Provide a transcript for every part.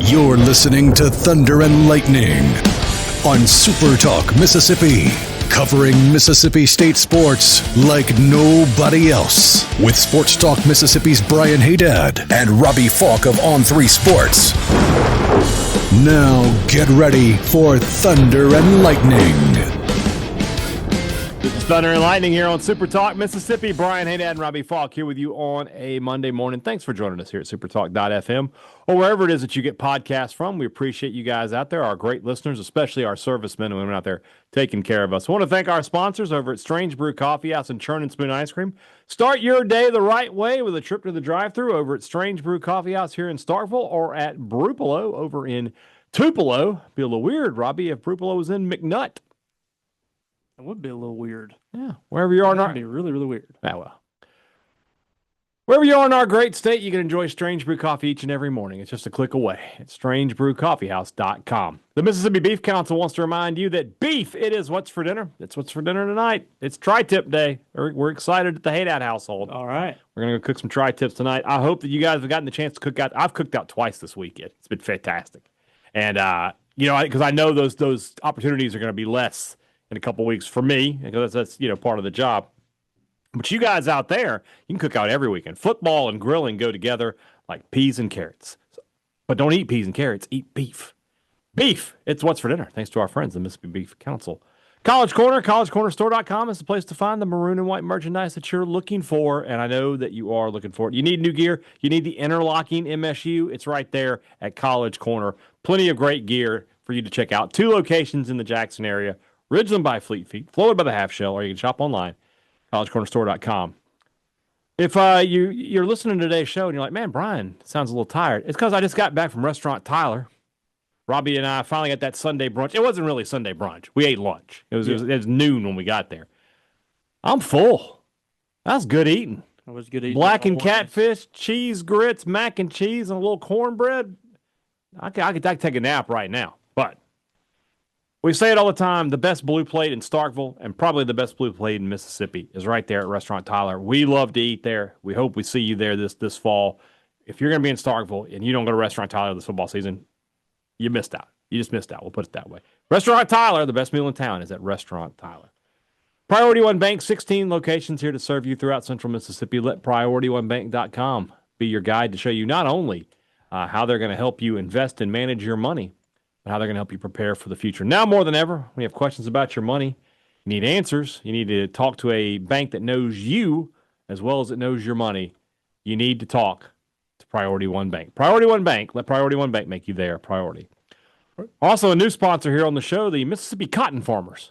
You're listening to Thunder and Lightning on SuperTalk Mississippi, covering Mississippi State sports like nobody else. With Sports Talk Mississippi's Brian Hadad and Robbie Faulk of On3 Sports. Now get ready for Thunder and Lightning. This is Thunder and Lightning here on SuperTalk Mississippi. Brian Hadad and Robbie Faulk here with you on a Monday morning. Thanks for joining us here at supertalk.fm or wherever it is that you get podcasts from. We appreciate you guys out there, our great listeners, especially our servicemen and women out there taking care of us. I want to thank our sponsors over at Strange Brew Coffee House and Churn and Spoon Ice Cream. Start your day the right way with a trip to the drive-thru over at Strange Brew Coffee House here in Starkville or at Brupolo over in Tupelo. Be a little weird, Robbie, if Brupolo was in McNutt. It would be a little weird. Yeah, wherever you are in our... It would be really, really weird. Ah, well. Wherever you are in our great state, you can enjoy Strange Brew Coffee each and every morning. It's just a click away. It's strangebrewcoffeehouse.com. The Mississippi Beef Council wants to remind you that beef, it is what's for dinner. It's what's for dinner tonight. It's Tri-Tip Day. We're excited at the Hadad household. All right. We're going to go cook some Tri-Tips tonight. I hope that you guys have gotten the chance to cook out. I've cooked out twice this weekend. It's been fantastic. And, because I know those opportunities are going to be less in a couple weeks for me, because that's part of the job. But you guys out there, you can cook out every weekend. Football and grilling go together like peas and carrots. But don't eat peas and carrots, eat beef. Beef, it's what's for dinner, thanks to our friends, the Mississippi Beef Council. College Corner, collegecornerstore.com is the place to find the maroon and white merchandise that you're looking for, and I know that you are looking for it. You need new gear. You need the interlocking MSU. It's right there at College Corner. Plenty of great gear for you to check out. 2 locations in the Jackson area. Ridgeland by Fleet Feet, Florida by the Half Shell, or you can shop online, collegecornerstore.com. If you're listening to today's show and you're like, man, Brian sounds a little tired, it's because I just got back from Restaurant Tyler. Robbie and I finally got that Sunday brunch. It wasn't really Sunday brunch. We ate lunch. It was noon when we got there. I'm full. That was good eating. It was good eating. Blackened catfish, cheese grits, mac and cheese, and a little cornbread. I could take a nap right now, but we say it all the time, the best blue plate in Starkville and probably the best blue plate in Mississippi is right there at Restaurant Tyler. We love to eat there. We hope we see you there this fall. If you're going to be in Starkville and you don't go to Restaurant Tyler this football season, you missed out. You just missed out. We'll put it that way. Restaurant Tyler, the best meal in town, is at Restaurant Tyler. Priority One Bank, 16 locations here to serve you throughout central Mississippi. Let PriorityOneBank.com be your guide to show you not only how they're going to help you invest and manage your money, how they're going to help you prepare for the future. Now more than ever, when you have questions about your money, you need answers. You need to talk to a bank that knows you as well as it knows your money. You need to talk to Priority One Bank. Priority One Bank. Let Priority One Bank make you their priority. Also, a new sponsor here on the show, the Mississippi Cotton Farmers.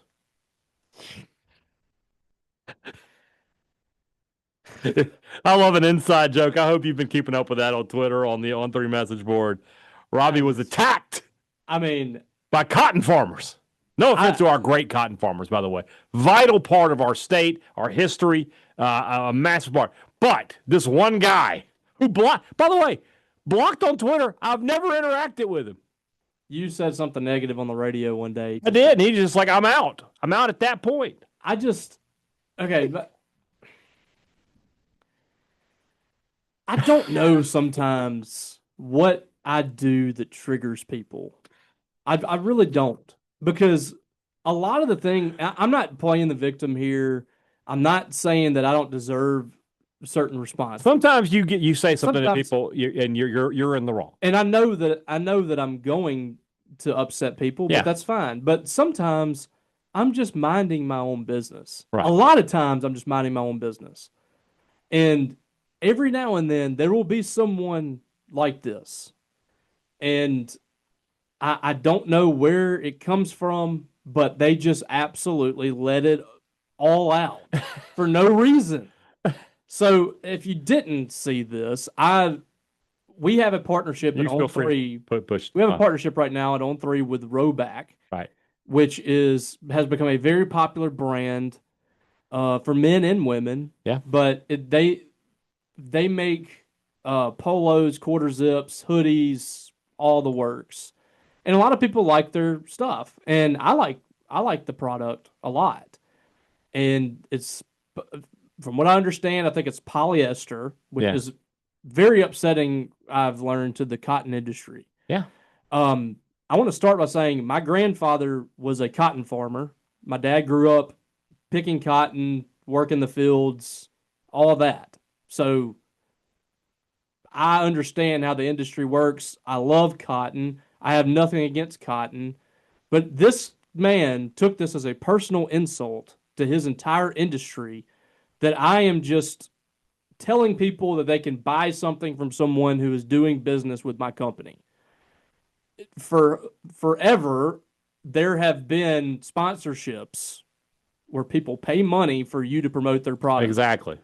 I love an inside joke. I hope you've been keeping up with that on Twitter, on the On3 message board. Robbie was attacked. By cotton farmers. No offense to our great cotton farmers, by the way. Vital part of our state, our history, a massive part. But this one guy who blocked on Twitter, I've never interacted with him. You said something negative on the radio one day. I did, and he's just like, I'm out. I'm out at that point. But I don't know sometimes what I do that triggers people. I really don't, because a lot of the thing, I'm not playing the victim here. I'm not saying that I don't deserve certain response. Sometimes you say something to people and you're in the wrong. And I know that I'm going to upset people, but that's fine. But sometimes I'm just minding my own business. Right. A lot of times I'm just minding my own business. And every now and then there will be someone like this. And I don't know where it comes from, but they just absolutely let it all out for no reason. So if you didn't see this, we have a partnership at On3. We have a partnership right now at On3 with Rowback, right, which has become a very popular brand for men and women. Yeah, but they make polos, quarter zips, hoodies, all the works. And a lot of people like their stuff, and I like the product a lot. And it's, from what I understand, I think it's polyester, which is very upsetting, I've learned, to the cotton industry. Yeah. I want to start by saying my grandfather was a cotton farmer. My dad grew up picking cotton, working the fields, all that. So I understand how the industry works. I love cotton. I have nothing against cotton. But this man took this as a personal insult to his entire industry that I am just telling people that they can buy something from someone who is doing business with my company. For forever, there have been sponsorships where people pay money for you to promote their product. Exactly.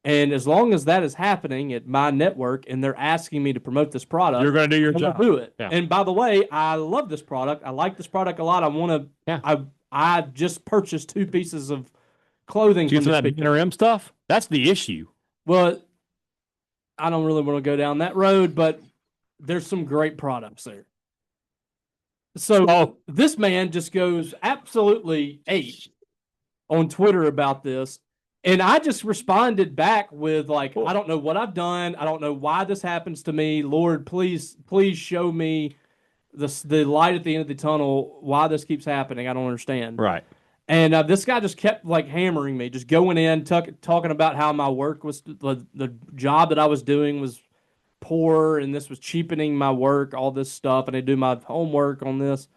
And as long as that is happening at my network and they're asking me to promote this product, You're going to do your I'm job. gonna do it. Yeah. And by the way, I love this product. I like this product a lot. I want to. Yeah. I just purchased 2 pieces of clothing Do you from some this of that NRM stuff? That's the issue. Well, I don't really want to go down that road, but there's some great products there. So this man just goes absolutely ape on Twitter about this. And I just responded back with like, I don't know what I've done. I don't know why this happens to me. Lord, please show me the light at the end of the tunnel, why this keeps happening. I don't understand. Right. And this guy just kept like hammering me, just going in, talking about how my work was, the job that I was doing was poor and this was cheapening my work, all this stuff. And I do my homework on this.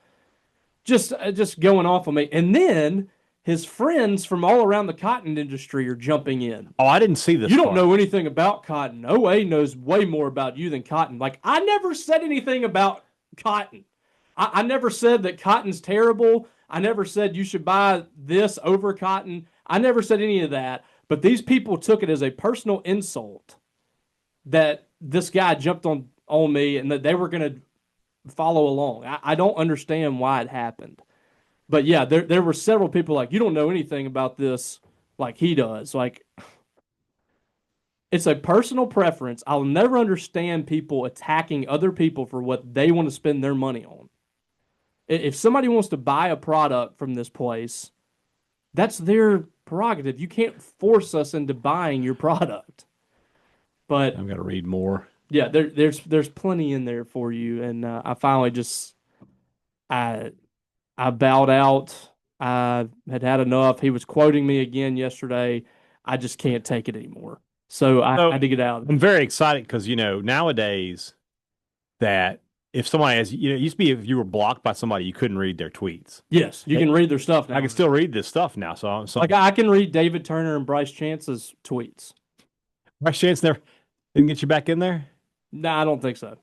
Just going off on me. And then his friends from all around the cotton industry are jumping in. Oh, I didn't see this. You don't know anything about cotton. OA knows way more about you than cotton. Like, I never said anything about cotton. I never said that cotton's terrible. I never said you should buy this over cotton. I never said any of that. But these people took it as a personal insult that this guy jumped on me and that they were going to follow along. I don't understand why it happened. But yeah, there were several people like, you don't know anything about this like he does. Like, it's a personal preference. I'll never understand people attacking other people for what they want to spend their money on. If somebody wants to buy a product from this place, that's their prerogative. You can't force us into buying your product. But I'm going to read more. Yeah, there's plenty in there for you. And I finally just I bowed out. I had enough. He was quoting me again yesterday. I just can't take it anymore. So I had to get out. I'm very excited because, nowadays that if somebody has, it used to be if you were blocked by somebody, you couldn't read their tweets. Yes, you can read their stuff now. I can still read this stuff now. So like I can read David Turner and Bryce Chance's tweets. Bryce Chance never didn't get you back in there? No, I don't think so.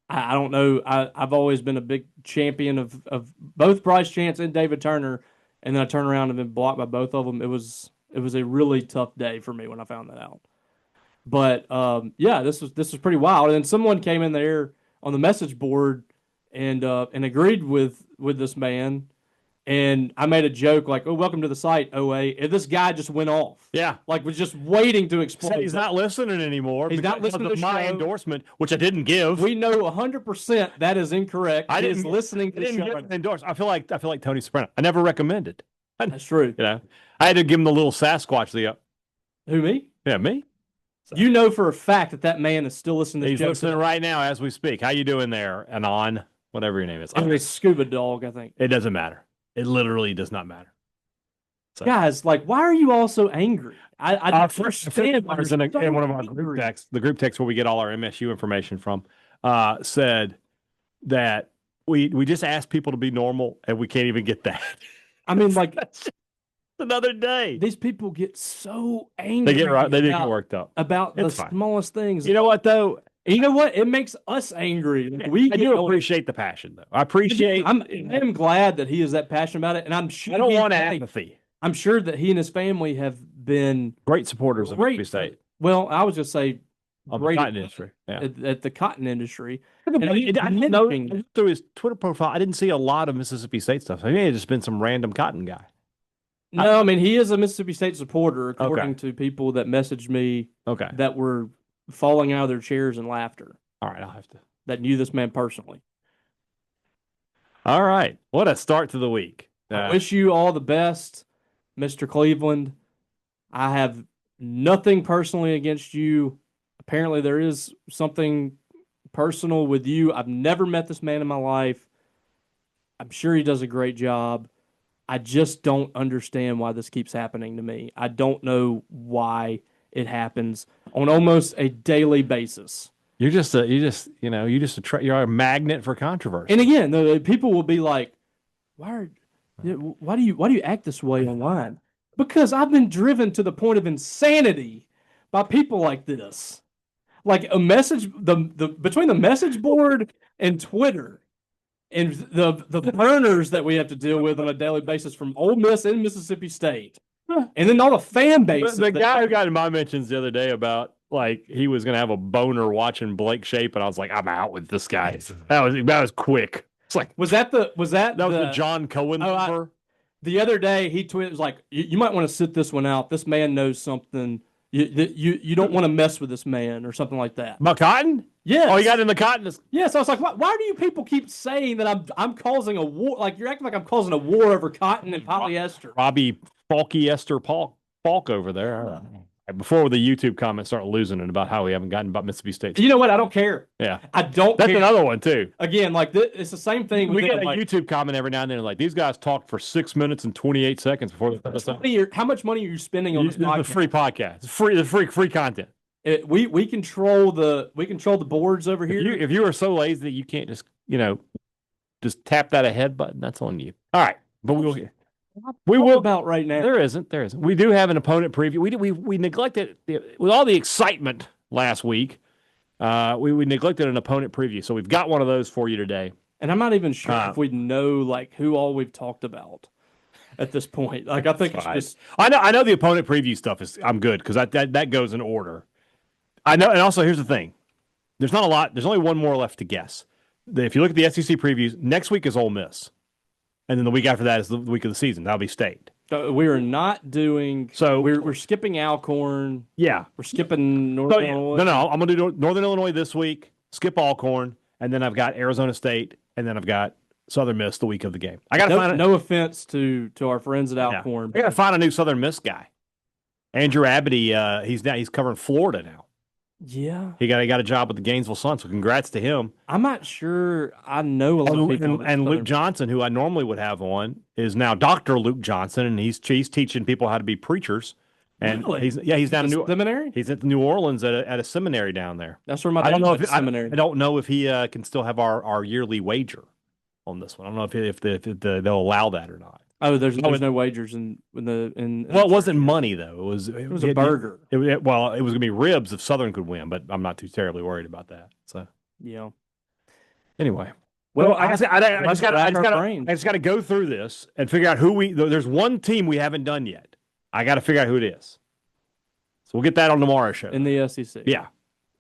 I don't know. I've always been a big champion of both Bryce Chance and David Turner, and then I turned around and been blocked by both of them. It was a really tough day for me when I found that out. But yeah, this was pretty wild. And then someone came in there on the message board and agreed with this man. And I made a joke like, "Oh, welcome to the site, OA." And this guy just went off. Yeah, like was just waiting to explain. He's not listening anymore. He's not listening to my endorsement, which I didn't give. We know 100% that is incorrect. I didn't listening to the show. Endorse. I feel like Tony Soprano. I never recommended. That's true. I had to give him the little Sasquatch. Who, me? Yeah, me. So. You know for a fact that man is still listening to He's listening right now as we speak. How you doing there, Anon? Whatever your name is. I'm a scuba dog, I think. It doesn't matter. It literally does not matter. So. Guys, like, why are you all so angry? I understand. In one of our group texts, the group text where we get all our MSU information from, said that we just asked people to be normal, and we can't even get that. I mean, like, another day. These people get so angry. They get worked up about the smallest things. You know what though? You know what? It makes us angry. I do appreciate the passion, though. I am glad that he is that passionate about it, and I'm sure I don't want apathy. I'm sure that he and his family have been great supporters of Mississippi State. Well, I was just say of the cotton industry. Yeah. At the cotton industry. I know through his Twitter profile, I didn't see a lot of Mississippi State stuff. I mean, it's just been some random cotton guy. No, I mean he is a Mississippi State supporter, according to people that messaged me. That were falling out of their chairs in laughter. All right, I'll have to. That knew this man personally. All right, what a start to the week. I wish you all the best, Mr. Cleveland. I have nothing personally against you. Apparently, there is something personal with you. I've never met this man in my life. I'm sure he does a great job. I just don't understand why this keeps happening to me. I don't know why it happens on almost a daily basis. You're a magnet for controversy. And again, the people will be like, why do you act this way online? Because I've been driven to the point of insanity by people like this. Like a message, between the message board and Twitter, and the burners that we have to deal with on a daily basis from Ole Miss and Mississippi State, and then all the fan base. The guy who got in my mentions the other day about like he was going to have a boner watching Blake Shape, and I was like, I'm out with this guy. That was quick. It's like was that the John Cohen number? The other day he tweeted was like, you might want to sit this one out. This man knows something. You don't want to mess with this man or something like that. About Cotton? Yeah. Oh, you got in the Cotton? Yeah, so I was like, why do you people keep saying that I'm causing a war? Like, you're acting like I'm causing a war over cotton and polyester. Robbie Faulk over there. Before the YouTube comments start losing it about how we haven't gotten about Mississippi State. You know what? I don't care. Yeah. I don't That's care. another one, too. Again, like, it's the same thing. We get a YouTube comment every now and then, like, these guys talked for 6 minutes and 28 seconds before the episode. How much money are you spending on this podcast? The free podcast. It's free content. We control the boards over here. If you are so lazy that you can't just tap that ahead button, that's on you. All right, but we will about right now. There isn't. We do have an opponent preview. We neglected with all the excitement last week. We neglected an opponent preview, so we've got one of those for you today. And I'm not even sure if we know like who all we've talked about at this point. Like I think it's just I know the opponent preview stuff I'm good because that goes in order. I know, and also here's the thing: there's not a lot. There's only one more left to guess. If you look at the SEC previews, next week is Ole Miss, and then the week after that is the week of the season. That'll be State. We are not doing. So we're skipping Alcorn. Yeah, we're skipping Northern Illinois. No. I'm gonna do Northern Illinois this week. Skip Alcorn, and then I've got Arizona State, and then I've got Southern Miss the week of the game. I got to find. No offense to our friends at Alcorn. I got to find a new Southern Miss guy. Andrew Abity. He's covering Florida now. Yeah, he got a job with the Gainesville Sun, so congrats to him. I'm not sure I know a lot of people. And Luke Johnson, who I normally would have on, is now Dr. Luke Johnson, and he's teaching people how to be preachers. And really? He's down in seminary. He's at New Orleans at a seminary down there. That's where I don't know if seminary. I don't know if he can still have our yearly wager on this one. I don't know if they'll allow that or not. Oh, there's no wagers in. Well, it wasn't money though. It was a burger. It was going to be ribs if Southern could win, but I'm not too terribly worried about that. So yeah. Anyway, well, I just got to go through this and figure out who There's one team we haven't done yet. I got to figure out who it is. So we'll get that on tomorrow's show. In the SEC. Yeah.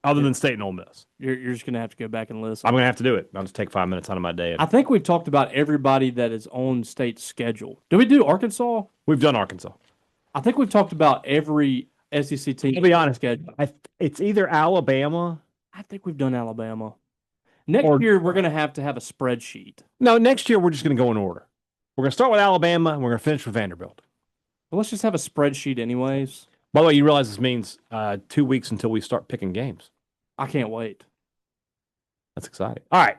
Other than State and Ole Miss. You're just going to have to go back and listen. I'm going to have to do it. I'll just take 5 minutes out of my day. I think we've talked about everybody that is on State's schedule. Did we do Arkansas? We've done Arkansas. I think we've talked about every SEC team. I'll be honest. Schedule. It's either Alabama. I think we've done Alabama. Next year, we're going to have a spreadsheet. No, next year, we're just going to go in order. We're going to start with Alabama, and we're going to finish with Vanderbilt. Well, let's just have a spreadsheet anyways. By the way, you realize this means 2 weeks until we start picking games. I can't wait. That's exciting. All right.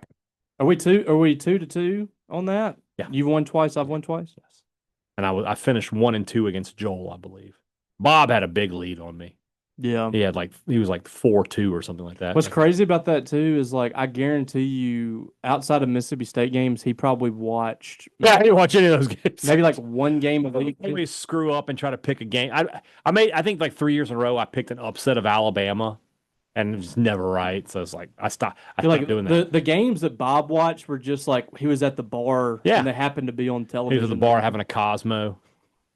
Are we 2-2 on that? Yeah. You've won twice. I've won twice. Yes. And I finished 1-2 against Joel, I believe. Bob had a big lead on me. Yeah. He was like 4-2 or something like that. What's crazy about that too is like I guarantee you, outside of Mississippi State games, he probably watched. Yeah, I didn't watch any of those games. Maybe like one game a week. I always screw up and try to pick a game. I think like 3 years in a row I picked an upset of Alabama. And it's never right. So it's like I stopped doing that. The games that Bob watched were just like he was at the bar and they happened to be on television. He was at the bar having a Cosmo.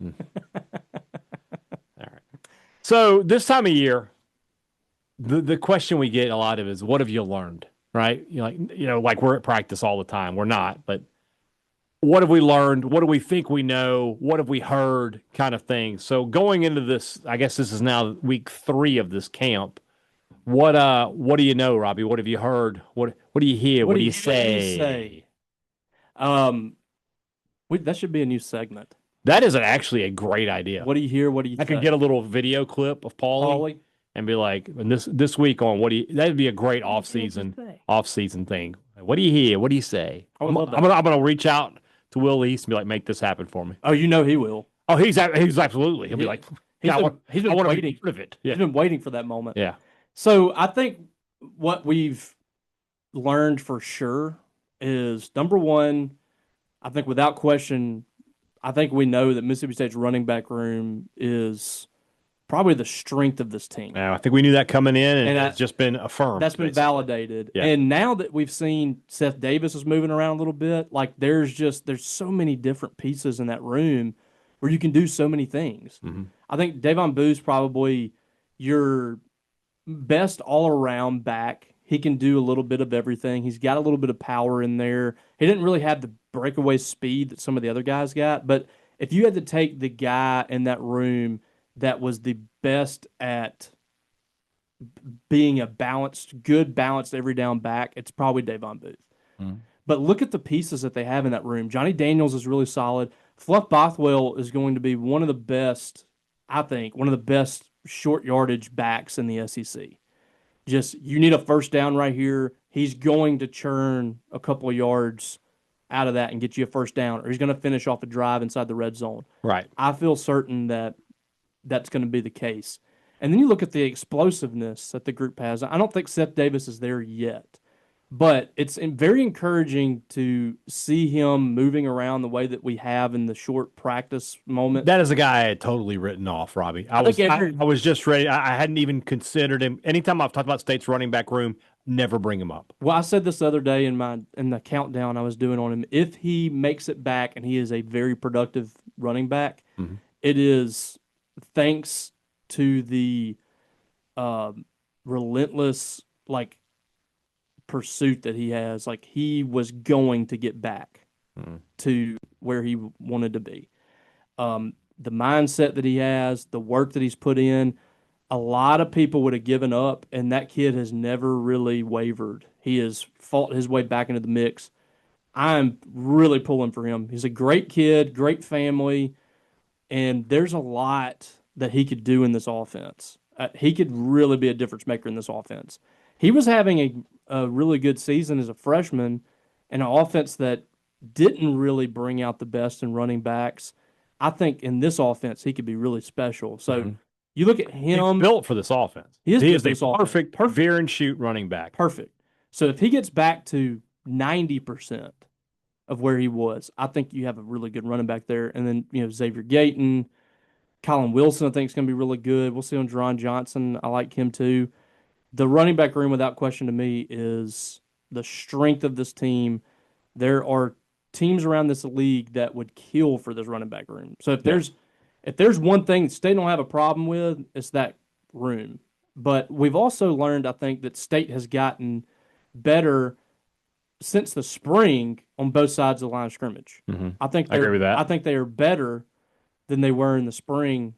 All right. So this time of year, the question we get a lot of is, what have you learned? Right? Like we're at practice all the time. We're not, but what have we learned? What do we think we know? What have we heard? Kind of thing. So going into this, I guess this is now week 3 of this camp. What do you know, Robbie? What have you heard? What do you hear? What do you say? That should be a new segment. That is actually a great idea. What do you hear? What do you say? I could get a little video clip of Paulie and be like, and this week on that'd be a great off season. off-season thing. What do you hear? What do you say? I would love that. I'm gonna reach out to Will East and be like, make this happen for me. Oh, you know he will. Oh, he's absolutely. He'll be like, He's yeah, been I want to waiting. be part of it. Yeah. He's been waiting for that moment. Yeah. So I think what we've learned for sure is, number one, I think without question, I think we know that Mississippi State's running back room is probably the strength of this team. Now, I think we knew that coming in, and And it's just been affirmed. That's been basically validated. Yeah. And now that we've seen Seth Davis is moving around a little bit, like there's so many different pieces in that room where you can do so many things. Mm-hmm. I think Davon Booth's probably your best all-around back. He can do a little bit of everything. He's got a little bit of power in there. He didn't really have the breakaway speed that some of the other guys got, but if you had to take the guy in that room that was the best at being a good balanced every down back, it's probably Davon Booth. Mm-hmm. But look at the pieces that they have in that room. Johnny Daniels is really solid. Fluff Bothwell is going to be one of the best, I think, one of the best short yardage backs in the SEC. Just, you need a first down right here. He's going to churn a couple of yards out of that and get you a first down, or he's going to finish off a drive inside the red zone. Right. I feel certain that that's going to be the case. And then you look at the explosiveness that the group has. I don't think Seth Davis is there yet, but it's very encouraging to see him moving around the way that we have in the short practice moment. That is a guy I had totally written off, Robbie. I was just ready. I hadn't even considered him. Anytime I've talked about State's running back room, never bring him up. Well, I said this the other day in the countdown I was doing on him. If he makes it back and he is a very productive running back, it is thanks to the relentless pursuit that he has. Like, he was going to get back to where he wanted to be. The mindset that he has, the work that he's put in, a lot of people would have given up, and that kid has never really wavered. He has fought his way back into the mix. I'm really pulling for him. He's a great kid, great family, and there's a lot that he could do in this offense. He could really be a difference maker in this offense. He was having a really good season as a freshman in an offense that didn't really bring out the best in running backs. I think in this offense, he could be really special. So you look at him. He's built for this offense. He is the perfect veer and shoot running back. Perfect. So if he gets back to 90% of where he was, I think you have a really good running back there. And then, Xavier Gayton, Colin Wilson, I think is going to be really good. We'll see on Jerron Johnson. I like him too. The running back room, without question to me, is the strength of this team. There are teams around this league that would kill for this running back room. So if there's one thing that State don't have a problem with, it's that room. But we've also learned, I think, that State has gotten better since the spring on both sides of the line of scrimmage. I agree with that. I think they are better than they were in the spring,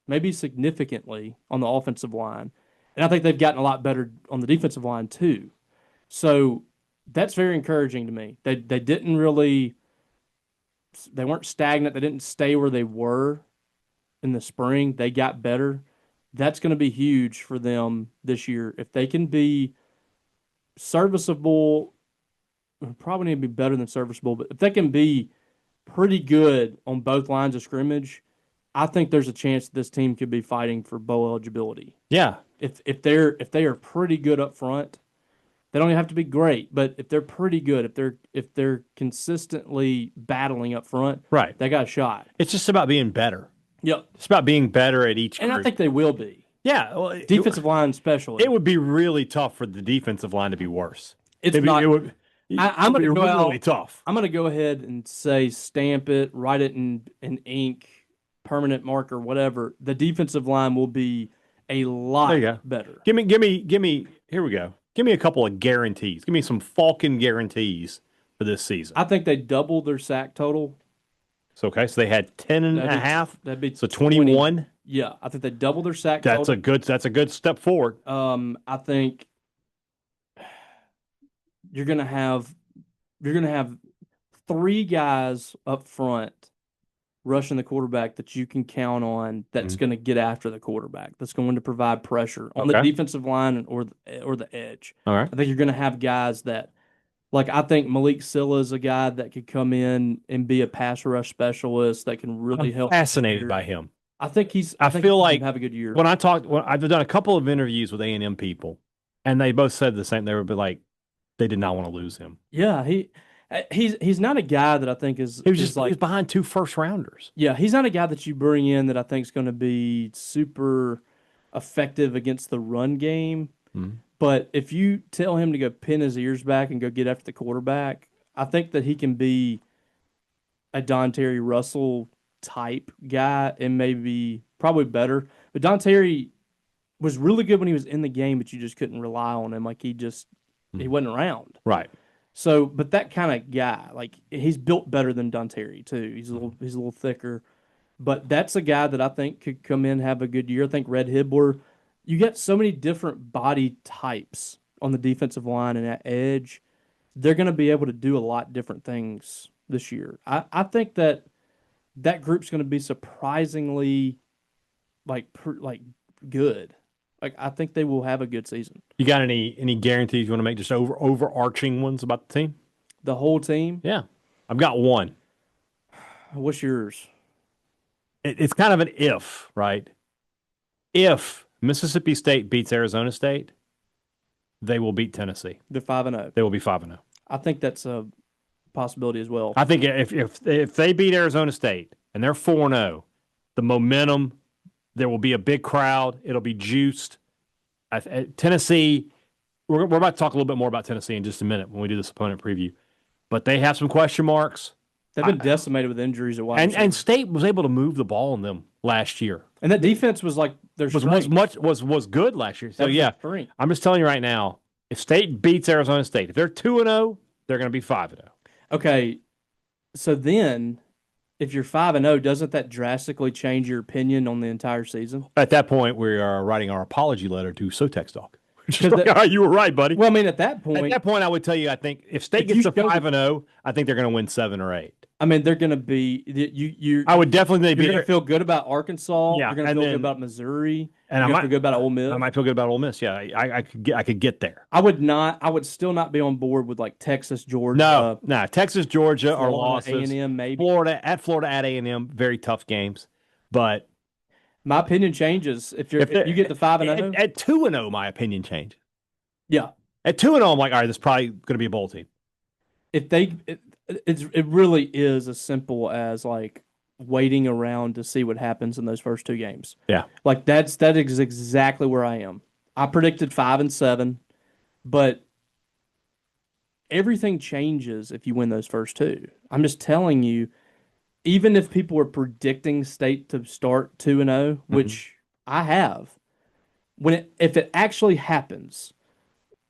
maybe significantly on the offensive line. And I think they've gotten a lot better on the defensive line too. So that's very encouraging to me. They weren't stagnant. They didn't stay where they were in the spring. They got better. That's going to be huge for them this year. If they can be serviceable, probably need to be better than serviceable, but if they can be pretty good on both lines of scrimmage, I think there's a chance that this team could be fighting for bowl eligibility. Yeah. If they are pretty good up front, they don't even have to be great, but if they're pretty good, if they're consistently battling up front, right, they got a shot. It's just about being better. Yep. It's about being better at each group. And I think they will be. Yeah. Well, defensive line especially. It would be really tough for the defensive line to be worse. I'm going to go really tough. I'm going to go ahead and say stamp it, write it in ink, permanent marker, whatever. The defensive line will be a lot better. Give me. Here we go. Give me a couple of guarantees. Give me some Falcon guarantees for this season. I think they doubled their sack total. So they had 10 and a half. That'd be 21. 20. Yeah, I think they doubled their sack total. That's a good step forward. I think you're gonna have 3 guys up front rushing the quarterback that you can count on that's going to get after the quarterback, that's going to provide pressure on the defensive line or the edge. All right. I think you're going to have guys that, like, I think Malik Silla is a guy that could come in and be a pass rush specialist that can really help. Fascinated by him. I think I feel like have a good year. When I've done a couple of interviews with A&M people, and they both said the same. They were like, they did not want to lose him. Yeah, he's not a guy that I think is. He was behind 2 first-rounders. Yeah, he's not a guy that you bring in that I think is going to be super effective against the run game. Mm-hmm. But if you tell him to go pin his ears back and go get after the quarterback, I think that he can be a Don Terry Russell type guy and probably better. But Don Terry was really good when he was in the game, but you just couldn't rely on him. Like he wasn't around. Right. So, but that kind of guy, like he's built better than Don Terry too. He's a little thicker, but that's a guy that I think could come in and have a good year. I think Red Hibbler. You get so many different body types on the defensive line and at edge. They're going to be able to do a lot different things this year. I think that group's going to be surprisingly like good. Like I think they will have a good season. You got any guarantees you want to make, just overarching ones about the team? The whole team? Yeah. I've got one. What's yours? It's kind of an if, right? If Mississippi State beats Arizona State, they will beat Tennessee. They're 5-0. They will be 5-0. I think that's a possibility as well. I think if they beat Arizona State and they're 4-0, the momentum, there will be a big crowd. It'll be juiced. Tennessee, we're about to talk a little bit more about Tennessee in just a minute when we do this opponent preview. But they have some question marks. They've been decimated with injuries at wide receiver. And State was able to move the ball on them last year. And that defense was like was good last year. So yeah, I'm just telling you right now, if State beats Arizona State, if they're 2-0, they're going to be 5-0. Okay, so then if you're 5-0, doesn't that drastically change your opinion on the entire season? At that point, we are writing our apology letter to SuperTalk. Like, you were right, buddy. Well, I mean, at that point, I would tell you, I think if State gets to 5-0, I think they're going to win 7 or 8. I mean, they're going to be you. I would definitely be. You're going to feel good about Arkansas. Yeah, you're going to feel good about Missouri. And I might feel good about Ole Miss. I might feel good about Ole Miss. Yeah, I could get there. I would not. I would still not be on board with like Texas, Georgia. No, Texas, Georgia are losses. A&M maybe. Florida at A&M, very tough games. But my opinion changes if you get the 5-0. At 2-0, my opinion changes. Yeah. At 2-0, I'm like, all right, this is probably going to be a bowl team. If it really is as simple as like waiting around to see what happens in those first 2 games. Yeah. Like that is exactly where I am. I predicted 5-7, but everything changes if you win those first 2. I'm just telling you, even if people were predicting State to start 2-0, which I have, if it actually happens,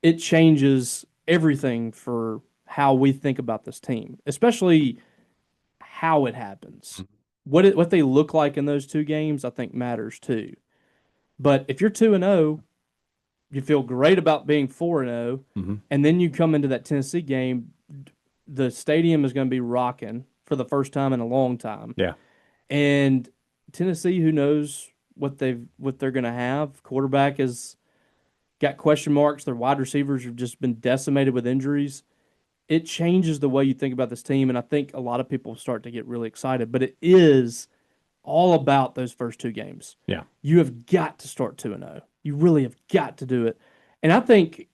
it changes everything for how we think about this team, especially how it happens. What they look like in those 2 games, I think matters too. But if you're 2-0, you feel great about being 4-0, and then you come into that Tennessee game, the stadium is going to be rocking for the first time in a long time. Yeah. And Tennessee, who knows what they're going to have? Quarterback is got question marks. Their wide receivers have just been decimated with injuries. It changes the way you think about this team, and I think a lot of people start to get really excited. But it is all about those first 2 games. Yeah. You have got to start 2-0. You really have got to do it. And I think,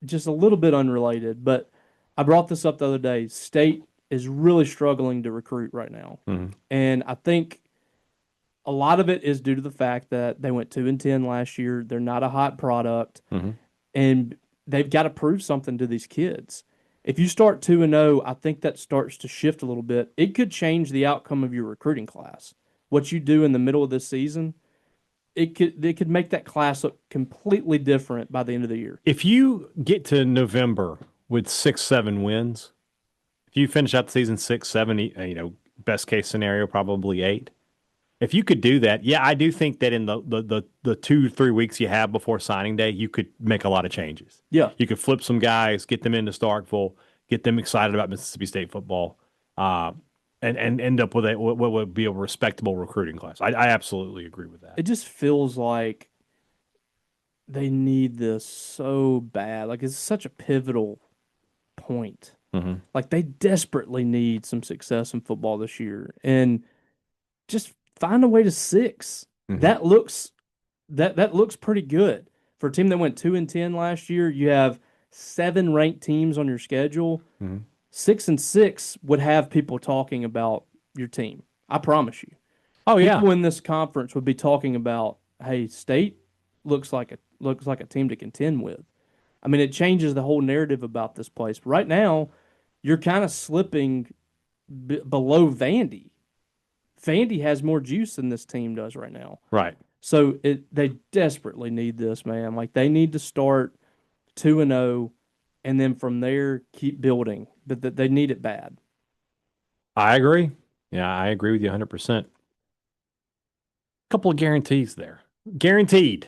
just a little bit unrelated, but I brought this up the other day. State is really struggling to recruit right now. And I think a lot of it is due to the fact that they went 2-10 last year. They're not a hot product, and they've got to prove something to these kids. If you start 2-0, I think that starts to shift a little bit. It could change the outcome of your recruiting class. What you do in the middle of this season, it could make that class look completely different by the end of the year. If you get to November with 6-7 wins, if you finish out the season 6-7, best case scenario probably 8. If you could do that, yeah, I do think that in the 2-3 weeks you have before signing day, you could make a lot of changes. Yeah. You could flip some guys, get them into Starkville, get them excited about Mississippi State football. and end up with what would be a respectable recruiting class. I absolutely agree with that. It just feels like they need this so bad. Like it's such a pivotal point. Mm-hmm. Like they desperately need some success in football this year, and just find a way to 6. Mm-hmm. That looks pretty good for a team that went 2-10 last year. You have 7 ranked teams on your schedule. Mm-hmm. 6-6 would have people talking about your team. I promise you. Oh yeah, people in this conference would be talking about, hey, State looks like a team to contend with. I mean, it changes the whole narrative about this place. But right now, you're kind of slipping below Vandy. Vandy has more juice than this team does right now. right. So they desperately need this, man. Like they need to start 2-0, and then from there keep building. But they need it bad. I agree. Yeah, I agree with you 100%. Couple of guarantees there. Guaranteed.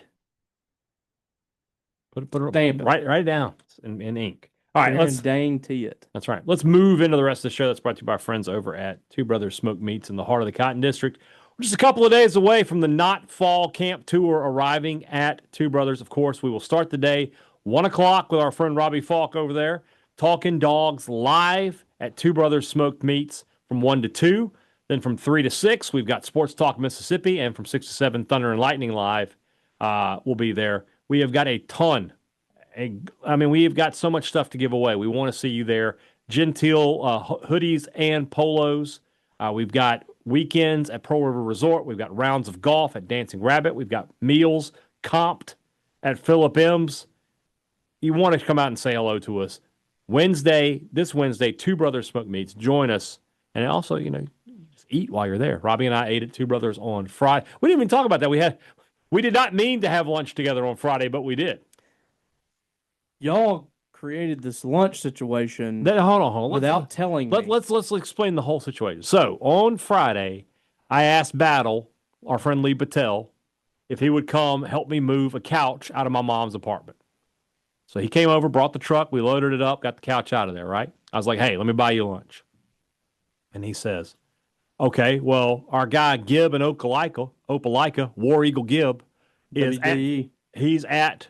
Put Stamp it. write it down in ink. All right, let's dang tee it. That's right. Let's move into the rest of the show. That's brought to you by our friends over at Two Brothers Smoked Meats in the heart of the Cotton District. We're just a couple of days away from the Not Fall Camp Tour arriving at Two Brothers. Of course, we will start the day 1 o'clock with our friend Robbie Faulk over there, talking dogs live at Two Brothers Smoked Meats from 1 to 2. Then from 3 to 6, we've got Sports Talk Mississippi, and from 6 to 7, Thunder and Lightning Live will be there. We have got a ton. We have got so much stuff to give away. We want to see you there. Genteel hoodies and polos. We've got weekends at Pearl River Resort. We've got rounds of golf at Dancing Rabbit. We've got meals comped at Philip M's. You want to come out and say hello to us. This Wednesday, Two Brothers Smoked Meats. Join us. And also, just eat while you're there. Robbie and I ate at Two Brothers on Friday. We didn't even talk about that. We did not mean to have lunch together on Friday, but we did. Y'all created this lunch situation. Hold on. Without telling me. Let's explain the whole situation. So on Friday, I asked Battle, our friend Lee Patel, if he would come help me move a couch out of my mom's apartment. So he came over, brought the truck, we loaded it up, got the couch out of there, right? I was like, hey, let me buy you lunch. And he says, okay, well, our guy Gibb in Opelika, War Eagle Gibb, he's at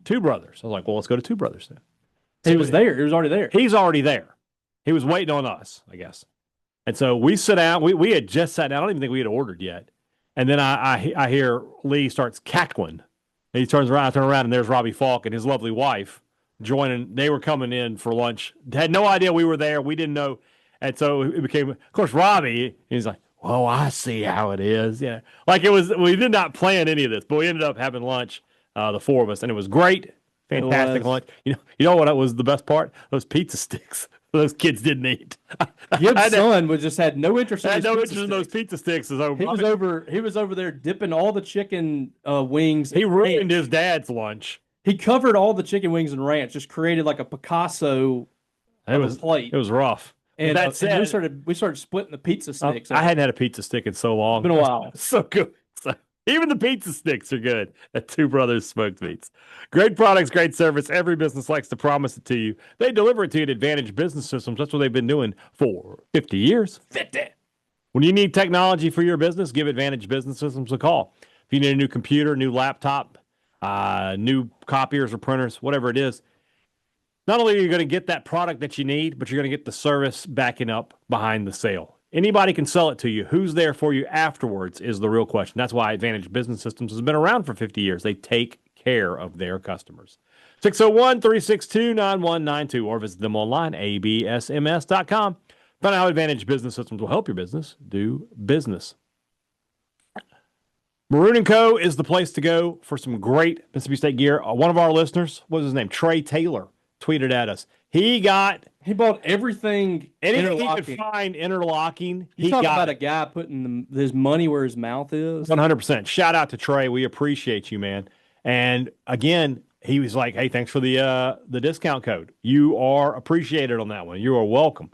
Two Brothers. I was like, well, let's go to Two Brothers then. He was there. He was already there. He's already there. He was waiting on us, I guess. And so we sit down. We had just sat down. I don't even think we had ordered yet. And then I hear Lee starts cackling. And he turns around, I turn around, and there's Robbie Faulk and his lovely wife joining. They were coming in for lunch. Had no idea we were there. We didn't know. And so it became, of course, Robbie, he's like, well, I see how it is. Yeah. Like we did not plan any of this, but we ended up having lunch, the four of us, and it was great. Fantastic lunch. You know what was the best part? Those pizza sticks. Those kids didn't eat. Gibbs' son had no interest in those pizza sticks. He was over there dipping all the chicken wings. He ruined his dad's lunch. He covered all the chicken wings in ranch, just created like a Picasso plate. It was rough. And that said, we started splitting the pizza sticks. I hadn't had a pizza stick in so long. It's been a while. So good. Even the pizza sticks are good at Two Brothers Smoked Meats. Great products, great service. Every business likes to promise it to you. They deliver it to you at Advantage Business Systems. That's what they've been doing for 50 years. 50. When you need technology for your business, give Advantage Business Systems a call. If you need a new computer, new laptop, new copiers or printers, whatever it is, not only are you going to get that product that you need, but you're going to get the service backing up behind the sale. Anybody can sell it to you. Who's there for you afterwards is the real question. That's why Advantage Business Systems has been around for 50 years. They take care of their customers. 601-362-9192 or visit them online, absms.com. Find out how Advantage Business Systems will help your business do business. Maroon & Co. is the place to go for some great Mississippi State gear. One of our listeners, what was his name? Trey Taylor tweeted at us. He bought everything. Anything he could find interlocking. You talk about a guy putting his money where his mouth is. 100%. Shout out to Trey. We appreciate you, man. And again, he was like, "Hey, thanks for the discount code. You are appreciated on that one. You are welcome."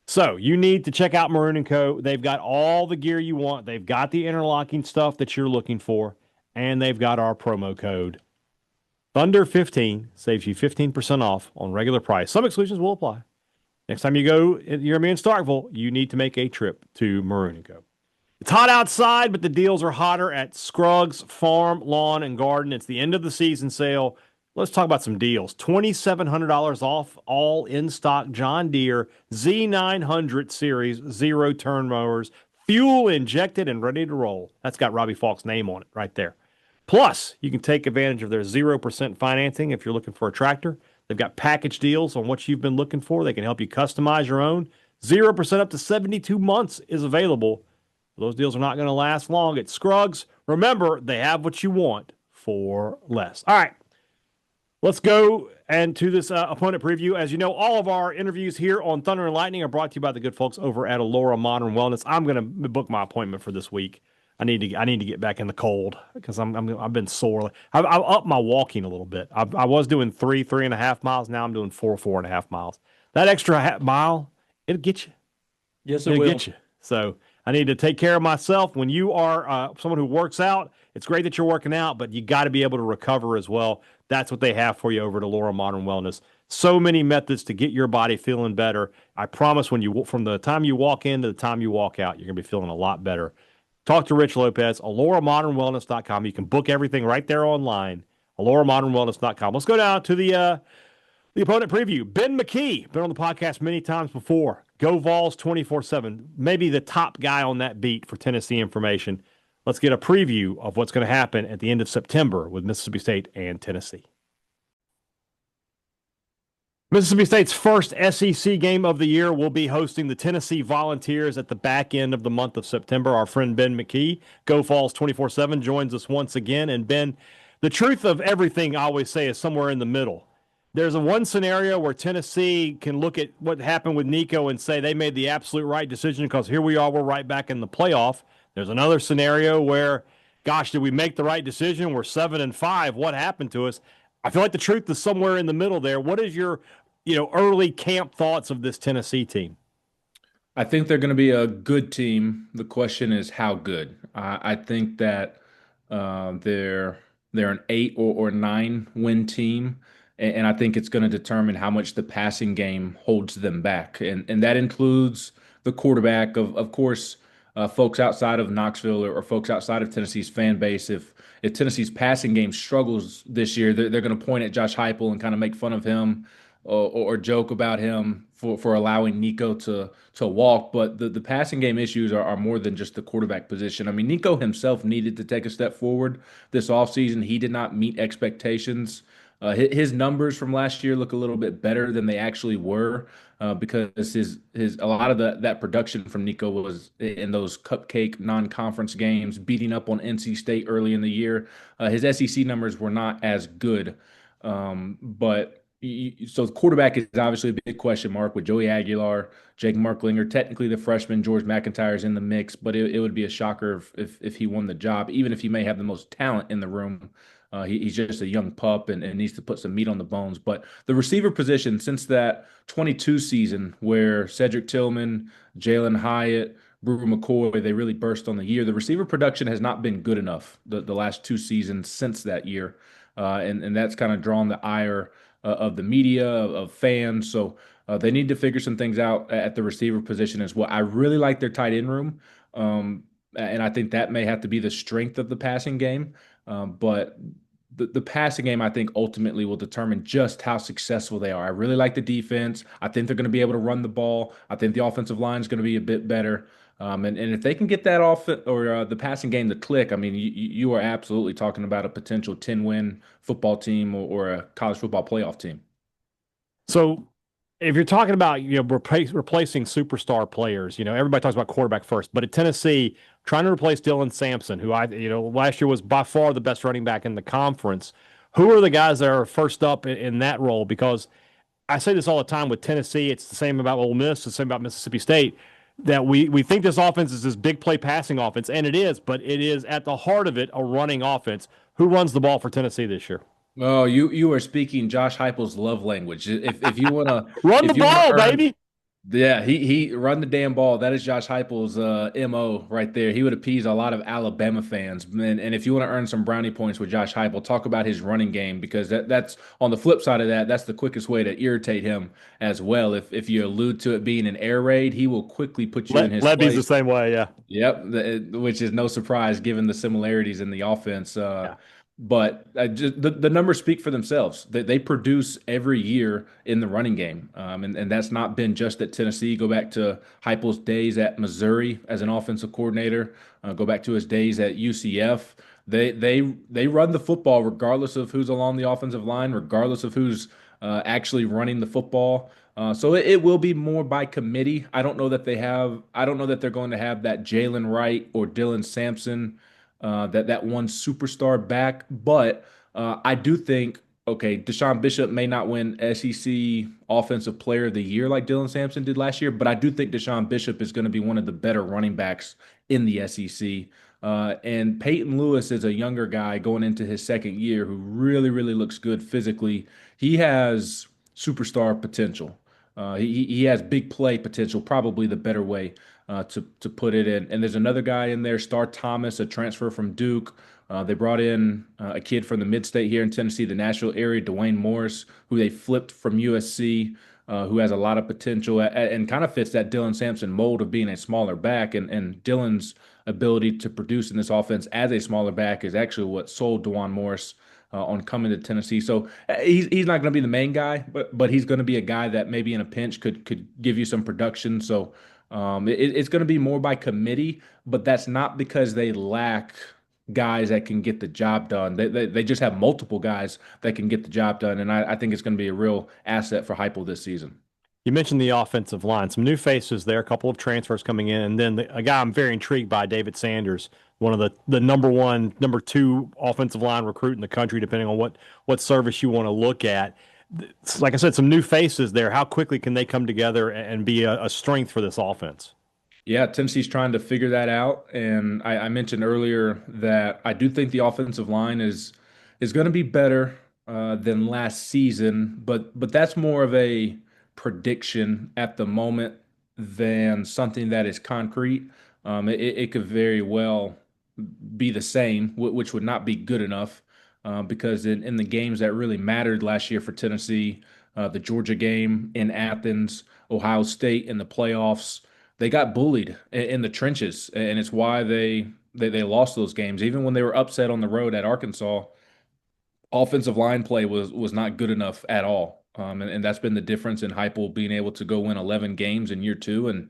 So you need to check out Maroon & Co. They've got all the gear you want. They've got the interlocking stuff that you're looking for, and they've got our promo code. Thunder 15 saves you 15% off on regular price. Some exclusions will apply. Next time you're going to be in Starkville, you need to make a trip to Maroon & Co. It's hot outside, but the deals are hotter at Scruggs Farm, Lawn, and Garden. It's the end of the season sale. Let's talk about some deals. $2,700 off all in-stock John Deere Z900 series zero-turn mowers, fuel injected and ready to roll. That's got Robbie Faulk's name on it right there. Plus, you can take advantage of their 0% financing if you're looking for a tractor. They've got package deals on what you've been looking for. They can help you customize your own. 0% up to 72 months is available. Those deals are not going to last long at Scruggs. Remember, they have what you want for less. All right, let's go and to this opponent preview. As you know, all of our interviews here on Thunder and Lightning are brought to you by the good folks over at Allura Modern Wellness. I'm going to book my appointment for this week. I need to get back in the cold because I've been sore. I've upped my walking a little bit. I was doing 3.5 miles. Now I'm doing 4.5 miles. That extra mile, it'll get you. Yes, it will get you. So I need to take care of myself. When you are someone who works out, it's great that you're working out, but you got to be able to recover as well. That's what they have for you over at Allura Modern Wellness. So many methods to get your body feeling better. I promise from the time you walk in to the time you walk out, you're going to be feeling a lot better. Talk to Rich Lopez, AlluraModernWellness.com. You can book everything right there online, AlluraModernWellness.com. Let's go down to the opponent preview. Ben McKee, been on the podcast many times before. Go Vols 24/7. Maybe the top guy on that beat for Tennessee information. Let's get a preview of what's going to happen at the end of September with Mississippi State and Tennessee. Mississippi State's first SEC game of the year will be hosting the Tennessee Volunteers at the back end of the month of September. Our friend Ben McKee, Go Vols 24/7, joins us once again. And Ben, the truth of everything I always say is somewhere in the middle. There's one scenario where Tennessee can look at what happened with Nico and say they made the absolute right decision because here we are, we're right back in the playoff. There's another scenario where, gosh, did we make the right decision? We're 7-5. What happened to us? I feel like the truth is somewhere in the middle there. What is your early camp thoughts of this Tennessee team? I think they're going to be a good team. The question is how good. I think that they're an 8 or 9 win team, and I think it's going to determine how much the passing game holds them back, and that includes the quarterback. Of course, folks outside of Knoxville or folks outside of Tennessee's fan base, if Tennessee's passing game struggles this year, they're going to point at Josh Heupel and kind of make fun of him. Or joke about him for allowing Nico to walk. But the passing game issues are more than just the quarterback position. I mean, Nico himself needed to take a step forward this offseason. He did not meet expectations. His numbers from last year look a little bit better than they actually were because a lot of that production from Nico was in those cupcake non-conference games, beating up on NC State early in the year. His SEC numbers were not as good, so the quarterback is obviously a big question mark with Joey Aguilar, Jake Marklinger, technically the freshman, George McIntyre is in the mix, but it would be a shocker if he won the job, even if he may have the most talent in the room. He's just a young pup and needs to put some meat on the bones. But the receiver position, since that 22 season where Cedric Tillman, Jalen Hyatt, Brewer McCoy, they really burst on the year, the receiver production has not been good enough the last 2 seasons since that year. And that's kind of drawn the ire of the media, of fans. So they need to figure some things out at the receiver position as well. I really like their tight end room, and I think that may have to be the strength of the passing game. But the passing game, I think, ultimately will determine just how successful they are. I really like the defense. I think they're going to be able to run the ball. I think the offensive line is going to be a bit better. And if they can get that off or the passing game to click, I mean, you are absolutely talking about a potential 10-win football team or a college football playoff team. So if you're talking about replacing superstar players, everybody talks about quarterback first, but at Tennessee, trying to replace Dylan Sampson, who last year was by far the best running back in the conference. Who are the guys that are first up in that role? Because I say this all the time with Tennessee, it's the same about Ole Miss, the same about Mississippi State. That we think this offense is this big play passing offense, and it is, but it is at the heart of it a running offense. Who runs the ball for Tennessee this year? Oh, you are speaking Josh Heupel's love language. If you want to run the ball, baby. Yeah, he run the damn ball. That is Josh Heupel's MO right there. He would appease a lot of Alabama fans. And if you want to earn some brownie points with Josh Heupel, talk about his running game because that's on the flip side of that, that's the quickest way to irritate him as well. If you allude to it being an air raid, he will quickly put you in his Levy's the place. same way. Yeah. Yep, which is no surprise given the similarities in the offense. Yeah. But just the numbers speak for themselves. They produce every year in the running game, and that's not been just at Tennessee. Go back to Heupel's days at Missouri as an offensive coordinator. Go back to his days at UCF. They run the football regardless of who's along the offensive line, regardless of who's actually running the football. So it will be more by committee. I don't know that they have. I don't know that they're going to have that Jalen Wright or Dylan Sampson, that one superstar back. But I do think okay, Deshaun Bishop may not win SEC Offensive Player of the Year like Dylan Sampson did last year, but I do think Deshaun Bishop is going to be one of the better running backs in the SEC. And Peyton Lewis is a younger guy going into his second year who really looks good physically. He has superstar potential. He has big play potential, probably the better way to put it in. And there's another guy in there, Star Thomas, a transfer from Duke. They brought in a kid from the mid-state here in Tennessee, the Nashville area, Dwayne Morris, who they flipped from USC, who has a lot of potential and kind of fits that Dylan Sampson mold of being a smaller back. And Dylan's ability to produce in this offense as a smaller back is actually what sold Dwayne Morris on coming to Tennessee. So he's not going to be the main guy, but he's going to be a guy that maybe in a pinch could give you some production. So it's going to be more by committee, but that's not because they lack guys that can get the job done. They just have multiple guys that can get the job done, and I think it's going to be a real asset for Heupel this season. You mentioned the offensive line, some new faces there, a couple of transfers coming in, and then a guy I'm very intrigued by, David Sanders, one of the number one, number two offensive line recruit in the country, depending on what service you want to look at. Like I said, some new faces there. How quickly can they come together and be a strength for this offense? Yeah, Tennessee's trying to figure that out, and I mentioned earlier that I do think the offensive line is going to be better than last season, but that's more of a prediction at the moment than something that is concrete. It could very well be the same, which would not be good enough because in the games that really mattered last year for Tennessee, the Georgia game in Athens, Ohio State in the playoffs, they got bullied in the trenches, and it's why they lost those games. Even when they were upset on the road at Arkansas, offensive line play was not good enough at all. And that's been the difference in Heupel being able to go win 11 games in year two. And,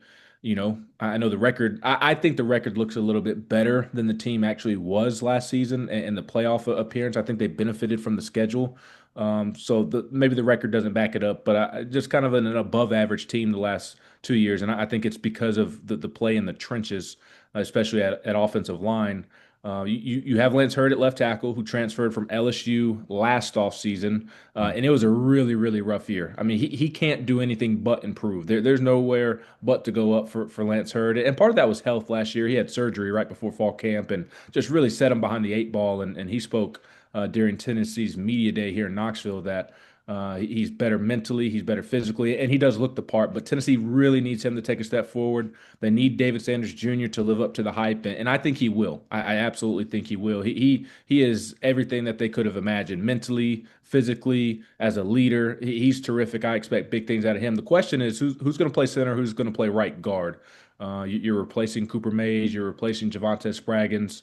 I know the record, I think the record looks a little bit better than the team actually was last season and the playoff appearance. I think they benefited from the schedule. So maybe the record doesn't back it up, but just kind of an above average team the last 2 years. And I think it's because of the play in the trenches, especially at offensive line. You have Lance Hurd at left tackle, who transferred from LSU last offseason, and it was a really rough year. I mean, he can't do anything but improve. There's nowhere but to go up for Lance Hurd, and part of that was health last year. He had surgery right before fall camp and just really set him behind the eight ball, and he spoke during Tennessee's media day here in Knoxville that he's better mentally, he's better physically, and he does look the part. But Tennessee really needs him to take a step forward. They need David Sanders Jr. to live up to the hype, and I think he will. I absolutely think he will. He is everything that they could have imagined mentally, physically, as a leader. He's terrific. I expect big things out of him. The question is who's going to play center, who's going to play right guard. You're replacing Cooper Mays, you're replacing Javonte Spraggins.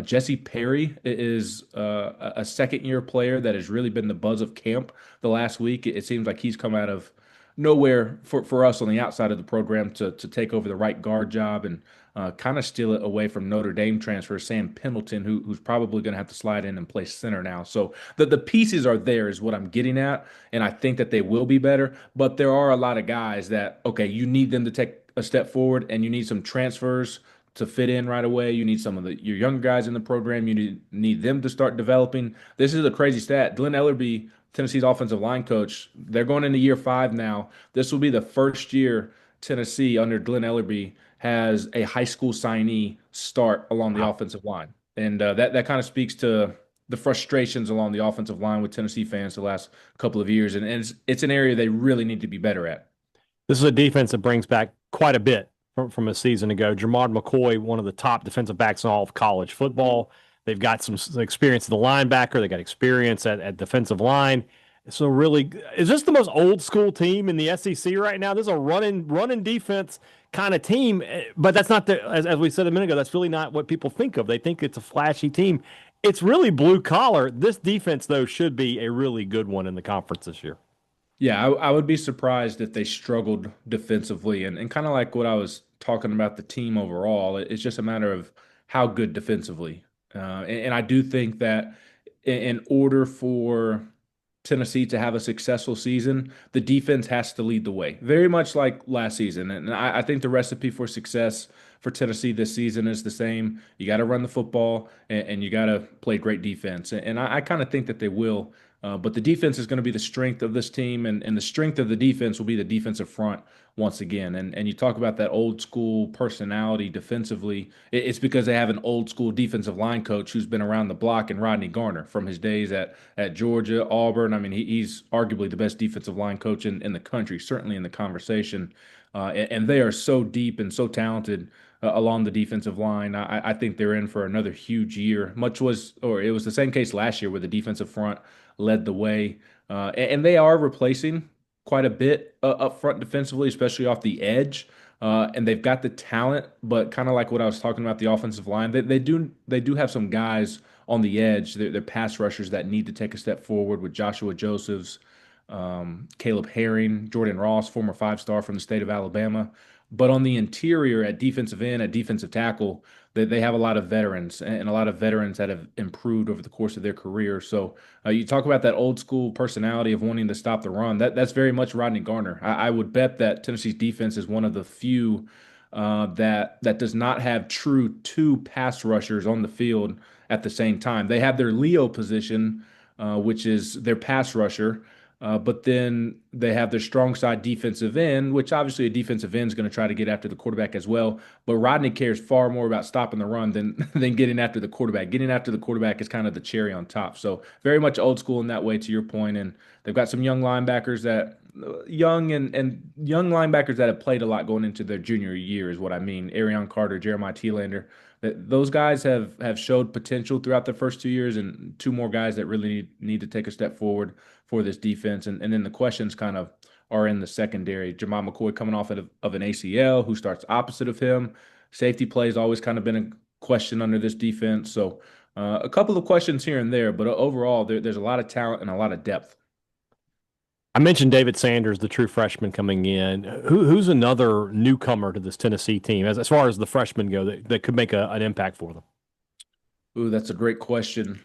Jesse Perry is a second-year player that has really been the buzz of camp the last week. It seems like he's come out of nowhere for us on the outside of the program to take over the right guard job and kind of steal it away from Notre Dame transfer Sam Pendleton, who's probably going to have to slide in and play center now. So the pieces are there is what I'm getting at, and I think that they will be better. But there are a lot of guys that, okay, you need them to take a step forward, and you need some transfers to fit in right away. You need some of your younger guys in the program. You need them to start developing. This is a crazy stat. Glenn Ellerbe, Tennessee's offensive line coach, they're going into year 5 now. This will be the first year Tennessee under Glenn Ellerbe has a high school signee start along the offensive line. And that kind of speaks to the frustrations along the offensive line with Tennessee fans the last couple of years. And it's an area they really need to be better at. This is a defense that brings back quite a bit from a season ago. Jamard McCoy, one of the top defensive backs in all of college football. They've got some experience at the linebacker. They got experience at defensive line. So really, is this the most old school team in the SEC right now? This is a running defense kind of team, but that's not as we said a minute ago. That's really not what people think of. They think it's a flashy team. It's really blue collar. This defense, though, should be a really good one in the conference this year. Yeah, I would be surprised if they struggled defensively. And kind of like what I was talking about the team overall, it's just a matter of how good defensively. And I do think that in order for Tennessee to have a successful season, the defense has to lead the way, very much like last season. And I think the recipe for success for Tennessee this season is the same. You got to run the football and you got to play great defense. And I kind of think that they will. But the defense is going to be the strength of this team, and the strength of the defense will be the defensive front once again. And you talk about that old school personality defensively. It's because they have an old school defensive line coach who's been around the block, and Rodney Garner from his days at Georgia, Auburn. I mean, he's arguably the best defensive line coach in the country, certainly in the conversation. And they are so deep and so talented along the defensive line. I think they're in for another huge year. It was the same case last year where the defensive front led the way. And they are replacing quite a bit up front defensively, especially off the edge. And they've got the talent, but kind of like what I was talking about, the offensive line, they do have some guys on the edge. They're pass rushers that need to take a step forward with Joshua Josephs, Caleb Herring, Jordan Ross, former five-star from the state of Alabama. But on the interior, at defensive end, at defensive tackle, they have a lot of veterans and a lot of veterans that have improved over the course of their career. So you talk about that old school personality of wanting to stop the run. That's very much Rodney Garner. I would bet that Tennessee's defense is one of the few that does not have true two pass rushers on the field at the same time. They have their Leo position, which is their pass rusher. But then they have their strong side defensive end, which obviously a defensive end is going to try to get after the quarterback as well. But Rodney cares far more about stopping the run than getting after the quarterback. Getting after the quarterback is kind of the cherry on top. So very much old school in that way, to your point. And they've got some young linebackers that young linebackers that have played a lot going into their junior year is what I mean. Arion Carter, Jeremiah Thielander. Those guys have showed potential throughout the first 2 years, and two more guys that really need to take a step forward for this defense. And then the questions kind of are in the secondary. Jamar McCoy coming off of an ACL, who starts opposite of him. Safety play has always kind of been a question under this defense. So a couple of questions here and there, but overall there's a lot of talent and a lot of depth. I mentioned David Sanders, the true freshman coming in. Who's another newcomer to this Tennessee team, as far as the freshmen go, that could make an impact for them? Ooh, that's a great question.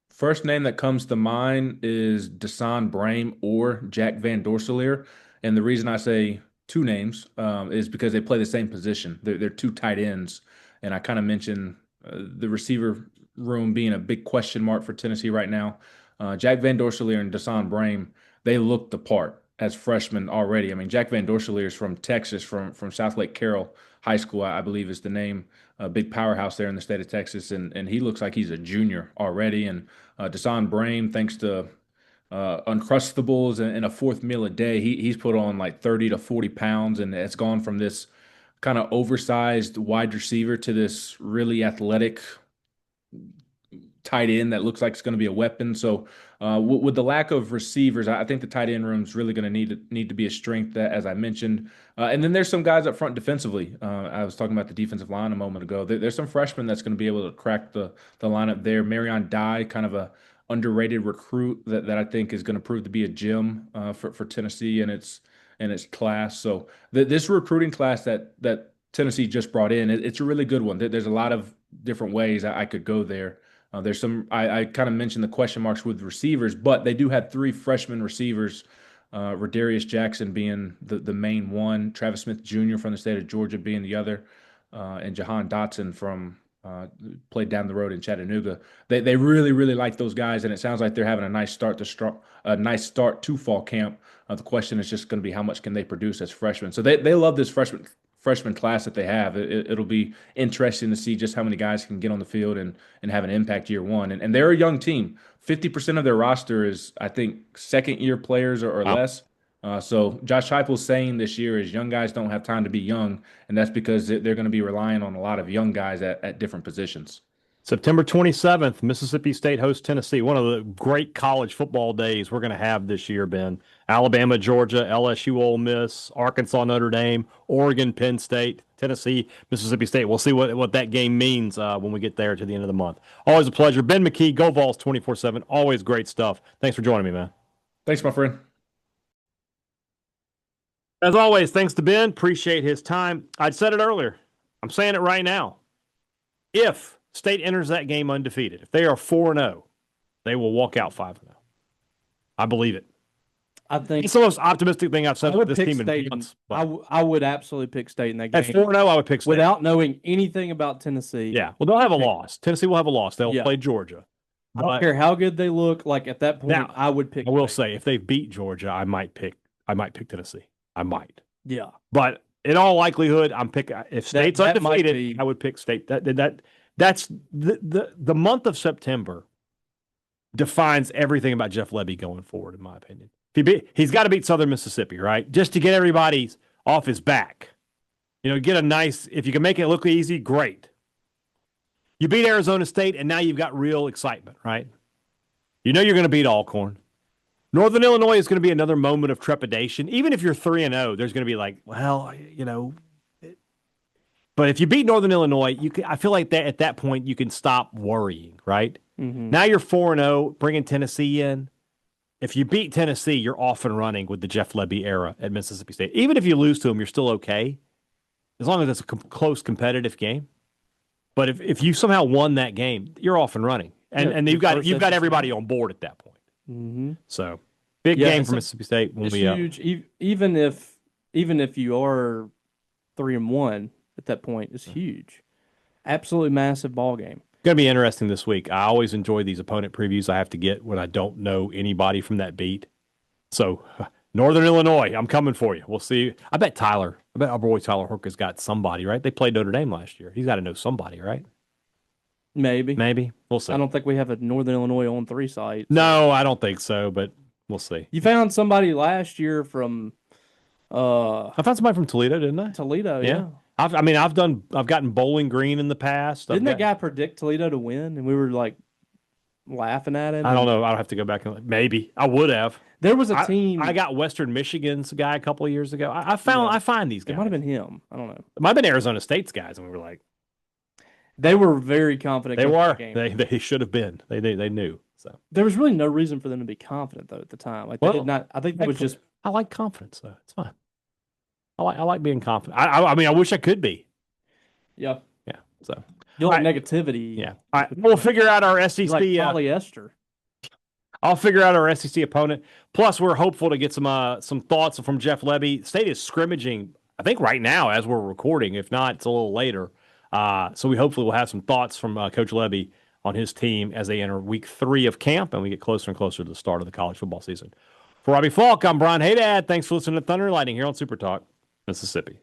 First name that comes to mind is Desan Brame or Jack Van Dorseleer. And the reason I say two names is because they play the same position. They're two tight ends. And I kind of mentioned the receiver room being a big question mark for Tennessee right now. Jack Van Dorseleer and Desan Brame, they looked the part as freshmen already. I mean, Jack Van Dorseleer is from Texas, from South Lake Carroll High School, I believe is the name, a big powerhouse there in the state of Texas. And he looks like he's a junior already. And Desan Brame, thanks to Uncrustables and a fourth meal a day, he's put on like 30 to 40 pounds, and it's gone from this kind of oversized wide receiver to this really athletic tight end that looks like it's going to be a weapon. So with the lack of receivers, I think the tight end room is really going to need to be a strength, as I mentioned. And then there's some guys up front defensively. I was talking about the defensive line a moment ago. There's some freshmen that's going to be able to crack the lineup there. Marion Dye, kind of a underrated recruit that I think is going to prove to be a gem for Tennessee and its class. So this recruiting class that Tennessee just brought in, it's a really good one. There's a lot of different ways I could go there. There's some, I kind of mentioned the question marks with receivers, but they do have three freshman receivers, Rodarius Jackson being the main one, Travis Smith Jr. from the state of Georgia being the other, and Jahan Dotson from played down the road in Chattanooga. They really, really like those guys, and it sounds like they're having a nice start to fall camp. The question is just going to be how much can they produce as freshmen. So they love this freshman class that they have. It'll be interesting to see just how many guys can get on the field and have an impact year one. And they're a young team. 50% of their roster is, I think, second-year players or less. So Josh Heupel's saying this year is young guys don't have time to be young, and that's because they're going to be relying on a lot of young guys at different positions. September 27th, Mississippi State hosts Tennessee. One of the great college football days we're going to have this year, Ben. Alabama, Georgia, LSU, Ole Miss, Arkansas, Notre Dame, Oregon, Penn State, Tennessee, Mississippi State. We'll see what that game means when we get there to the end of the month. Always a pleasure. Ben McKee, Go Vols 24/7. Always great stuff. Thanks for joining me, man. Thanks, my friend. As always, thanks to Ben. Appreciate his time. I said it earlier. I'm saying it right now. If State enters that game undefeated, if they are 4-0, they will walk out 5-0. I believe it. I think it's the most optimistic thing I've said with this team State in months. I would absolutely pick State in that game. At 4-0, I would pick State. Without knowing anything about Tennessee. Yeah. Well, they'll have a loss. Tennessee will have a loss. They'll play Georgia. I don't care how good they look. Like at that point, now, I would pick I will say, if they beat Georgia, I might pick Tennessee. I might. Yeah. But in all likelihood, I'm picking if State's undefeated, I would pick State. That's the month of September defines everything about Jeff Lebby going forward, in my opinion. He's got to beat Southern Mississippi, right? Just to get everybody off his back. Get a nice, if you can make it look easy, great. You beat Arizona State, and now you've got real excitement, right? You're going to beat Alcorn. Northern Illinois is going to be another moment of trepidation. Even if you're 3-0, there's going to be like, well, But if you beat Northern Illinois, I feel like that at that point you can stop worrying, right? Mm-hmm. Now you're 4-0, bringing Tennessee in. If you beat Tennessee, you're off and running with the Jeff Lebby era at Mississippi State. Even if you lose to them, you're still okay, as long as it's a close competitive game. But if you somehow won that game, you're off and running, and you've got everybody on board at that point. Mm-hmm. So big game for Mississippi State. It's huge. Even if you are 3-1 at that point, it's huge. Absolutely massive ball game. Going to be interesting this week. I always enjoy these opponent previews I have to get when I don't know anybody from that beat. So Northern Illinois, I'm coming for you. We'll see. I bet our boy Tyler Horka's got somebody, right? They played Notre Dame last year. He's got to know somebody, right? Maybe. We'll see. I don't think we have a Northern Illinois On3 site. So. No, I don't think so, but we'll see. You found somebody last year from I found somebody from Toledo, didn't I? Toledo, yeah. I've gotten Bowling Green in the past. Didn't that guy predict Toledo to win? And we were like laughing at him. I don't know. I'll have to go back and maybe I would have. There was a team. I got Western Michigan's guy a couple of years ago. I find these guys. It might have been him. I don't know. It might have been Arizona State's guys, and we were like, they were very confident. They were. They should have been. They knew. So there was really no reason for them to be confident though at the time. Like they did not. I think that was just. I like confidence though. It's fine. I like being confident. I mean, I wish I could be. Yeah. Yeah. So you like negativity. Yeah. All right. We'll figure out our SEC. Like polyester. I'll figure out our SEC opponent. Plus, we're hopeful to get some thoughts from Jeff Lebby. State is scrimmaging, I think, right now as we're recording. If not, it's a little later. So we hopefully will have some thoughts from Coach Lebby on his team as they enter week 3 of camp and we get closer and closer to the start of the college football season. For Robbie Faulk, I'm Brian Hadad. Thanks for listening to Thunder and Lightning here on SuperTalk, Mississippi.